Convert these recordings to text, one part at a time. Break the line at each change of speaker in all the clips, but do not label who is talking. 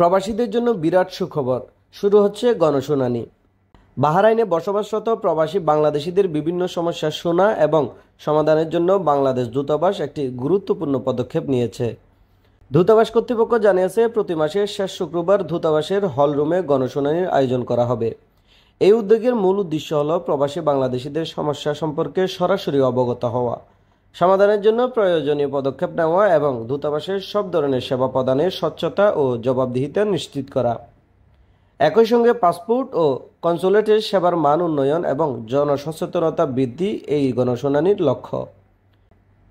প্রবাসীদের জন্য বিরাট সুখবর, শুরু হচ্ছে গণশুনানি। বাহরাইনে বসবাসরত প্রবাসী বাংলাদেশিদের বিভিন্ন সমস্যা শোনা এবং সমাধানের জন্য বাংলাদেশ দূতাবাস একটি গুরুত্বপূর্ণ পদক্ষেপ নিয়েছে। দূতাবাস কর্তৃপক্ষ জানিয়েছে, প্রতি মাসের শেষ শুক্রবার দূতাবাসের হলরুমে গণশুনানির আয়োজন করা হবে। এই উদ্যোগের মূল উদ্দেশ্য হল প্রবাসী বাংলাদেশিদের সমস্যা সম্পর্কে সরাসরি অবগত হওয়া, সমাধানের জন্য প্রয়োজনীয় পদক্ষেপ নেওয়া এবং দূতাবাসের সব ধরনের সেবা প্রদানের স্বচ্ছতা ও জবাবদিহিতা নিশ্চিত করা। একই সঙ্গে পাসপোর্ট ও কনসুলেটের সেবার মান উন্নয়ন এবং জনসচেতনতা বৃদ্ধি এই গণশুনানির লক্ষ্য।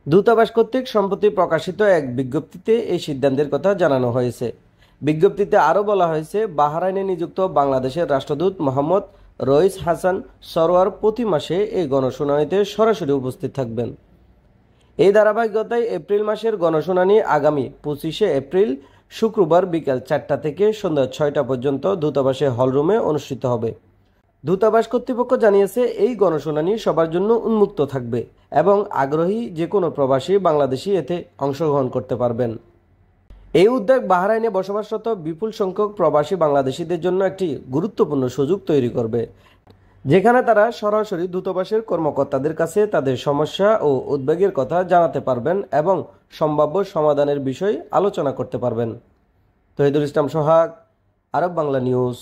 দূতাবাস কর্তৃক সম্প্রতি প্রকাশিত এক বিজ্ঞপ্তিতে এই সিদ্ধান্তের কথা জানানো হয়েছে। বিজ্ঞপ্তিতে আরও বলা হয়েছে, বাহরাইনে নিযুক্ত বাংলাদেশের রাষ্ট্রদূত মোহাম্মদ রইস হাসান সরোয়ার প্রতি মাসে এই গণশুনানিতে সরাসরি উপস্থিত থাকবেন। এই ধারাবাহিকতায় এপ্রিল মাসের গণশুনানি আগামী 25শে এপ্রিল শুক্রবার বিকেল 4টা থেকে সন্ধ্যা 6টা পর্যন্ত দূতাবাসের হলরুমে অনুষ্ঠিত হবে। দূতাবাস কর্তৃপক্ষ জানিয়েছে, এই গণশুনানি সবার জন্য উন্মুক্ত থাকবে এবং আগ্রহী যে কোনো প্রবাসী বাংলাদেশি এতে অংশগ্রহণ করতে পারবেন। এই উদ্যোগ বাহরাইনে বসবাসরত বিপুল সংখ্যক প্রবাসী বাংলাদেশিদের জন্য একটি গুরুত্বপূর্ণ সুযোগ তৈরি করবে, যেখানে তারা সরাসরি দূতাবাসের কর্মকর্তাদের কাছে তাদের সমস্যা ও উদ্বেগের কথা জানাতে পারবেন এবং সম্ভাব্য সমাধানের বিষয় আলোচনা করতে পারবেন। তহিদুল ইসলাম সোহাগ, আরব বাংলা নিউজ।